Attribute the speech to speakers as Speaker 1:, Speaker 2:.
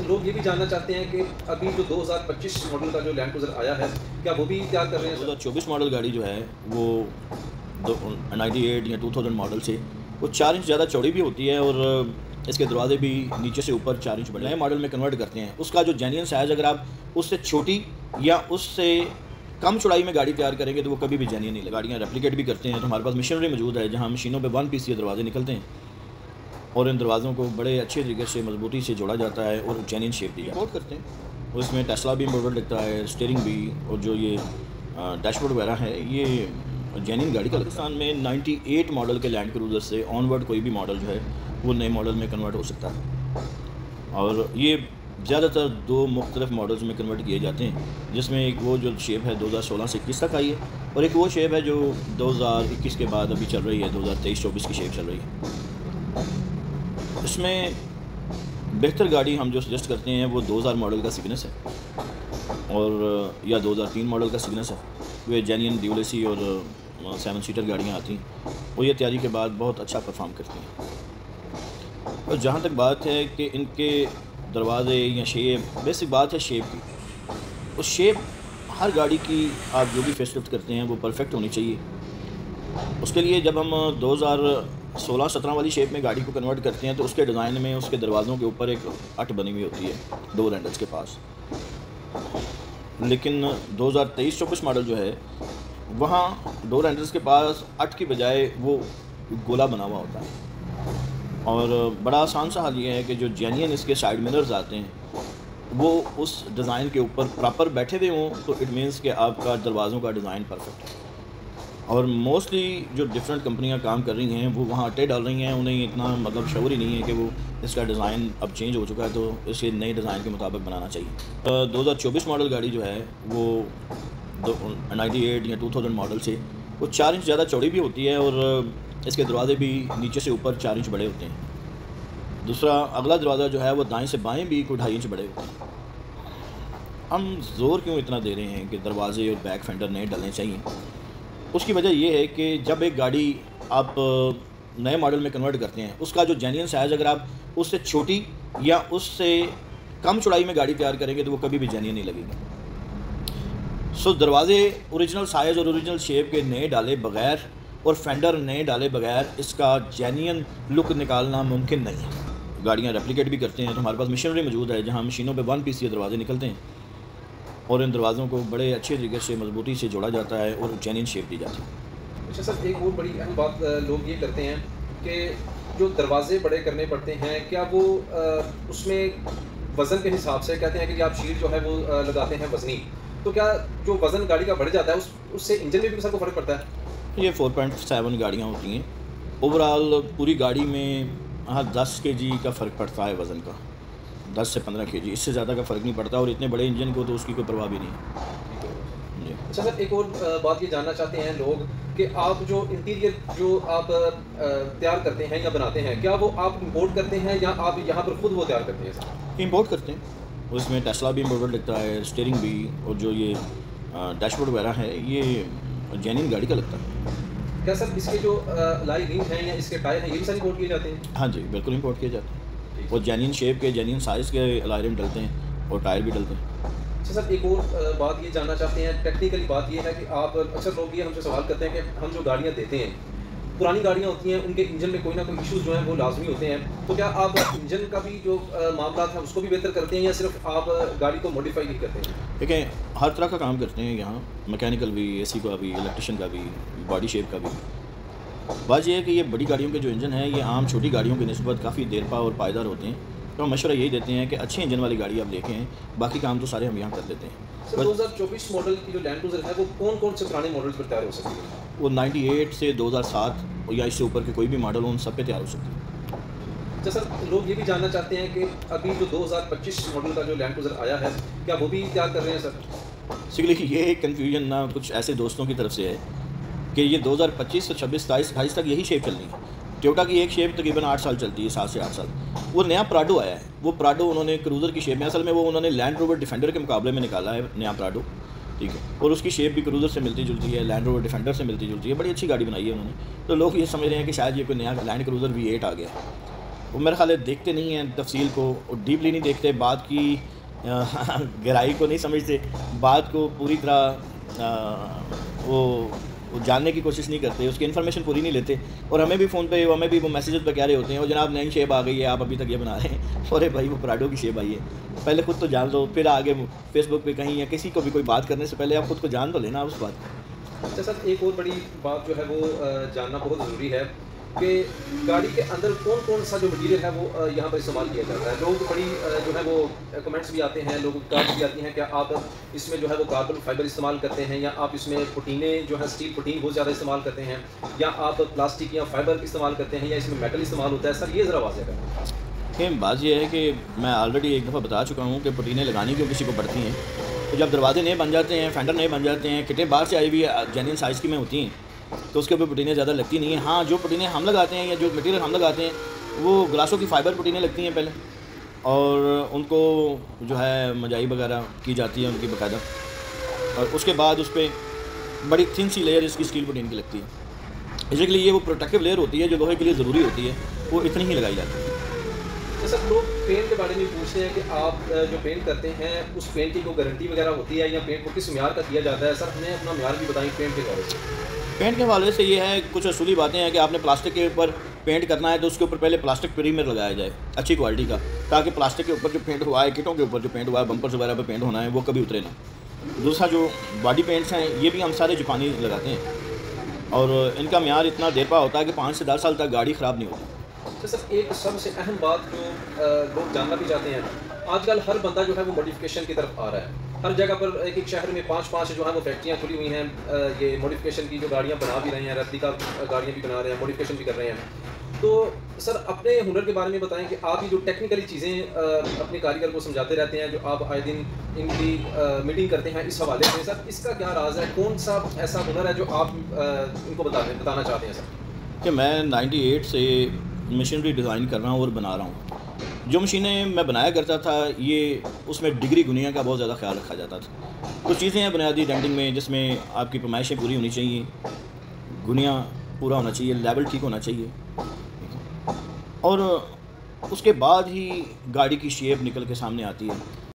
Speaker 1: लोग ये भी जानना चाहते हैं कि अभी जो 2025 मॉडल का जो लैंड क्रूज़र आया है, क्या वो भी तैयार कर रहे हैं?
Speaker 2: 2024 मॉडल गाड़ी जो है वो 98 या 2000 मॉडल से वो 4 इंच ज़्यादा चौड़ी भी होती है और इसके दरवाजे भी नीचे से ऊपर 4 इंच बड़े नए मॉडल में कन्वर्ट करते हैं। उसका जो जेन्युइन साइज़ अगर आप उससे छोटी या उससे कम चौड़ाई में गाड़ी तैयार करेंगे तो वो कभी भी जेन्युइन नहीं लगेगी। गाड़ियाँ रेप्लिकेट भी करते हैं तो हमारे पास मशीनरी मौजूद है जहाँ मशीनों पे 1 पीस ये दरवाजे निकलते हैं और इन दरवाज़ों को बड़े अच्छे तरीके से मजबूती से जोड़ा जाता है और जेन्युइन शेप दी जाती है। करते हैं उसमें टेस्ला भी इंपोर्टेड लगता है, स्टीयरिंग भी, और जो ये डैशबोर्ड वगैरह है ये जेन्युइन गाड़ी का। पाकिस्तान में 98 मॉडल के लैंड क्रूज़र से ऑनवर्ड कोई भी मॉडल जो है वो नए मॉडल में कन्वर्ट हो सकता है और ये ज़्यादातर 2 मुख्तलिफ मॉडल्स में कन्वर्ट किए जाते हैं, जिसमें एक वो जो शेप है 2016 से 21 तक आई है और एक वो शेप है जो 2021 के बाद अभी चल रही है, 2023-24 की शेप चल रही है। इसमें बेहतर गाड़ी हम जो सजेस्ट करते हैं वो 2000 मॉडल का सिग्नस है और या 2003 मॉडल का सिग्नस है। वे जेन्युइन ड्यूल एसी और 7 सीटर गाड़ियाँ आती हैं और ये तैयारी के बाद बहुत अच्छा परफॉर्म करती हैं। और जहाँ तक बात है कि इनके दरवाज़े या शेप, बेसिक बात है शेप की। उस शेप हर गाड़ी की आप जो भी फेसलिफ्ट करते हैं वो परफेक्ट होनी चाहिए। उसके लिए जब हम 2016-17 वाली शेप में गाड़ी को कन्वर्ट करते हैं तो उसके डिज़ाइन में उसके दरवाज़ों के ऊपर एक अट बनी हुई होती है 2 रैंडल्स के पास। लेकिन 2023-24 मॉडल जो है वहाँ 2 रैंडल्स के पास अट की बजाय वो गोला बना हुआ होता है और बड़ा आसान सा हाल ये है कि जो जेन्युइन इसके साइड मिरर्स आते हैं वो उस डिज़ाइन के ऊपर प्रॉपर बैठे हुए हों तो इट मीन्स कि आपका दरवाज़ों का डिज़ाइन परफेक्ट है। और मोस्टली जो डिफरेंट कंपनियां काम कर रही हैं वो वहाँ अट्टे डाल रही हैं, उन्हें इतना मतलब शऊर ही नहीं है कि वो इसका डिज़ाइन अब चेंज हो चुका है तो इसे नए डिज़ाइन के मुताबिक बनाना चाहिए। 2024 मॉडल गाड़ी जो है वो 98 या 2000 मॉडल से वो 4 इंच ज़्यादा चौड़ी भी होती है और इसके दरवाजे भी नीचे से ऊपर 4 इंच बड़े होते हैं। दूसरा अगला दरवाज़ा जो है वो दाएँ से बाएँ भी कोई 2.5 इंच बड़े होते हैं। हम ज़ोर क्यों इतना दे रहे हैं कि दरवाजे और बैक फेंडर नए डलने चाहिए? उसकी वजह यह है कि जब एक गाड़ी आप नए मॉडल में कन्वर्ट करते हैं उसका जो जेन्युइन साइज़ अगर आप उससे छोटी या उससे कम चौड़ाई में गाड़ी तैयार करेंगे तो वो कभी भी जेन्युइन नहीं लगेगी। सो दरवाजे ओरिजिनल साइज़ और ओरिजिनल शेप के नए डाले बगैर और फेंडर नए डाले बगैर इसका जेन्युइन लुक निकालना मुमकिन नहीं है। गाड़ियाँ रेप्लिकेट भी करते हैं तो हमारे पास मशीनरी मौजूद है जहाँ मशीनों पे 1 पीस ये दरवाजे निकलते हैं और इन दरवाज़ों को बड़े अच्छे तरीके से मजबूती से जोड़ा जाता है और जेन्युइन शेप दी जाती है।
Speaker 1: अच्छा सर, एक और बड़ी अहम बात लोग ये करते हैं कि जो दरवाजे बड़े करने पड़ते हैं, क्या वो उसमें वज़न के हिसाब से कहते हैं कि आप शीट जो है वो लगाते हैं वज़नी, तो क्या जो वज़न गाड़ी का बढ़ जाता है उससे इंजन में भी सर को फ़र्क पड़ता है?
Speaker 2: ये 4.7 गाड़ियाँ होती हैं ओवरऑल पूरी गाड़ी में। हाँ 10 kg का फ़र्क पड़ता है वज़न का, 10 से 15 kg, इससे ज़्यादा का फ़र्क नहीं पड़ता और इतने बड़े इंजन को तो उसकी कोई परवाह भी नहीं है।
Speaker 1: अच्छा सर, एक और बात ये जानना चाहते हैं लोग कि आप जो इंटीरियर जो आप तैयार करते हैं या बनाते हैं, क्या वो आप इंपोर्ट करते हैं या आप यहाँ पर खुद वो तैयार करते हैं सर?
Speaker 2: इंपोर्ट करते हैं, उसमें टेस्ला भी इंपोर्टेड लगता है, स्टीयरिंग भी, और जो ये डैशबोर्ड वगैरह है ये जेन्युइन गाड़ी का लगता है।
Speaker 1: क्या सर इसके जो लाई रिंग हैं या इसके टायर हैं ये भी सर इंपोर्ट किए जाते हैं?
Speaker 2: हाँ जी बिल्कुल इंपोर्ट किए जाते हैं और जेन्युइन शेप के जेन्युइन साइज़ के अलाई रिम डलते हैं और टायर भी डलते हैं।
Speaker 1: अच्छा सर, एक और बात ये जानना चाहते हैं, टेक्निकली बात ये है कि आप अक्सर लोग ये हमसे सवाल करते हैं कि हम जो गाड़ियाँ देते हैं, पुरानी गाड़ियाँ होती हैं, उनके इंजन में कोई ना कोई इश्यूज़ जो हैं वो लाजमी होते हैं, तो क्या आप इंजन का भी जो मामला है उसको भी बेहतर करते हैं या सिर्फ आप गाड़ी को मॉडिफाई नहीं करते हैं?
Speaker 2: देखें हर तरह का काम करते हैं यहाँ, मैकेनिकल भी, AC का भी, इलेक्ट्रिशियन का भी, बॉडी शेप का भी। बात यह है कि ये बड़ी गाड़ियों के जो इंजन है ये आम छोटी गाड़ियों की निस्बत काफ़ी देरपा और पायदार होते हैं, तो हम मशवरा यही देते हैं कि अच्छे इंजन वाली गाड़ी आप देखें, बाकी काम तो सारे हम यहाँ कर देते हैं।
Speaker 1: सर 2024 मॉडल की जो लैंड क्रूज़र है वो कौन कौन से पुराने मॉडल्स पर तैयार हो सकती है?
Speaker 2: वो 98 से 2007 या इससे ऊपर के कोई भी मॉडल हो उन सब पे तैयार हो सकती है।
Speaker 1: अच्छा सर, लोग ये भी जानना चाहते हैं कि अभी जो 2025 मॉडल का जो लैंड क्रूज़र आया है, क्या वो भी तैयार कर रहे हैं सर?
Speaker 2: इसलिए ये कन्फ्यूजन ना कुछ ऐसे दोस्तों की तरफ से है कि ये 2025 से 26, 27 तक यही शेप चलनी है। टोयोटा की एक शेप तकरीबन 8 साल चलती है, 7 से 8 साल। वो नया प्राडो आया है, वो प्राडो उन्होंने क्रूज़र की शेप में, असल में वो उन्होंने लैंड रोवर डिफेंडर के मुकाबले में निकाला है नया प्राडो, ठीक है, और उसकी शेप भी क्रूज़र से मिलती जुलती है, लैंड रोवर डिफेंडर से मिलती जुलती है, बड़ी अच्छी गाड़ी बनाई है उन्होंने। तो लोग ये समझ रहे हैं कि शायद ये कोई नया लैंड क्रूज़र V8 आ गया है, वो मेरे ख्याल है देखते नहीं हैं तफसील को, और डीपली नहीं देखते, बात की गहराई को नहीं समझते, बात को पूरी तरह वो जानने की कोशिश नहीं करते, उसकी इन्फॉर्मेशन पूरी नहीं लेते। और हमें भी फ़ोन पे, हमें भी वो मैसेजेस पे कह रहे होते हैं, और जनाब नई शेप आ गई है, आप अभी तक ये बना रहे हैं। अरे भाई वो पराठों की शेप आई है, पहले ख़ुद तो जान लो, फिर आगे फेसबुक पे कहीं या किसी को भी कोई बात करने से पहले आप ख़ुद को जान तो लेना उस बात।
Speaker 1: अच्छा सर, एक और बड़ी बात जो है वो जानना बहुत ज़रूरी है कि गाड़ी के अंदर कौन कौन सा जो मटीरियल है वो यहाँ पर इस्तेमाल किया जाता है। लोग बड़ी जो है वो कमेंट्स भी आते हैं, लोगों की कार्ड भी आती हैं, क्या आप इसमें जो है वो कार्बन फाइबर इस्तेमाल करते हैं, या आप इसमें पुटीने जो है स्टील पुटीन बहुत ज़्यादा इस्तेमाल करते हैं, या आप प्लास्टिक या फाइबर इस्तेमाल करते हैं, या इसमें मेटल इस्तेमाल होता है। सर ये ज़रा वाज़ेह करें।
Speaker 2: देखिए बात यह है कि मैं ऑलरेडी एक दफ़ा बता चुका हूँ कि पुटीनें लगानी क्यों किसी को पड़ती हैं, तो जब दरवाजे नए बन जाते हैं, फेंडर नए बन जाते हैं, किटें बाहर से आई हुई जेन्युइन साइज़ की में होती हैं, तो उसके ऊपर पुटीनें ज़्यादा लगती नहीं हैं। हाँ, जो पुटीनें हम लगाते हैं या जो मटेरियल हम लगाते हैं वो ग्लासों की फ़ाइबर पुटीनें लगती हैं पहले, और उनको जो है मजाई वगैरह की जाती है उनकी बाकायदा, और उसके बाद उस पर बड़ी थिन सी लेयर इसकी स्टील पुटीन की लगती है। इसलिए ये वो प्रोटेक्टिव लेयर होती है जो लोहे के लिए ज़रूरी होती है, वो इतनी ही लगाई जाती है।
Speaker 1: तो सब लोग पेंट के बारे में पूछते हैं कि आप जो पेंट करते हैं उस पेंट की कोई गारंटी वगैरह होती है, या पेंट को किस म्यार का किया जाता है। सर हमें अपना म्यार भी बताएं पेंट के हवाले से।
Speaker 2: पेंट के हवाले से ये है, कुछ असूली बातें हैं कि आपने प्लास्टिक के ऊपर पेंट करना है तो उसके ऊपर पहले प्लास्टिक प्रीमियर लगाया जाए अच्छी क्वालिटी का, ताकि प्लास्टिक के ऊपर जो पेंट हुआ है, किटों के ऊपर जो पेंट हुआ है, बम्पर्स वगैरह पे पेंट होना है, वो कभी उतरे ना। दूसरा जो बॉडी पेंट्स हैं ये भी हम सारे जापानी लगाते हैं, और इनका म्यार इतना देर पा होता है कि 5 से 10 साल तक गाड़ी ख़राब नहीं होती।
Speaker 1: तो सर एक सबसे अहम बात जो लोग जानना भी चाहते हैं, आजकल हर बंदा जो है वो मॉडिफिकेशन की तरफ आ रहा है। हर जगह पर एक एक शहर में 5-5 जो है वो फैक्ट्रियाँ खुली हुई हैं, ये मॉडिफिकेशन की जो गाड़ियाँ बना भी रहे हैं, रेप्लिका गाड़ियाँ भी बना रहे हैं, मॉडिफिकेशन भी कर रहे हैं। तो सर अपने हुनर के बारे में बताएं कि आप ये जो टेक्निकली चीज़ें अपने कारीगर को समझाते रहते हैं, जो आप आए दिन इनकी मीटिंग करते हैं, इस हवाले से सर इसका क्या राज है, कौन सा ऐसा हुनर है जो आप इनको बताना चाहते हैं सर?
Speaker 2: कि मैं 98 से मशीनरी डिज़ाइन कर रहा हूँ और बना रहा हूँ। जो मशीनें मैं बनाया करता था ये उसमें डिग्री गुनिया का बहुत ज़्यादा ख्याल रखा जाता था। कुछ चीज़ें हैं बुनियादी डेंटिंग में जिसमें आपकी पैमाइशें पूरी होनी चाहिए, गुनिया पूरा होना चाहिए, लेवल ठीक होना चाहिए, और उसके बाद ही गाड़ी की शेप निकल के सामने आती है।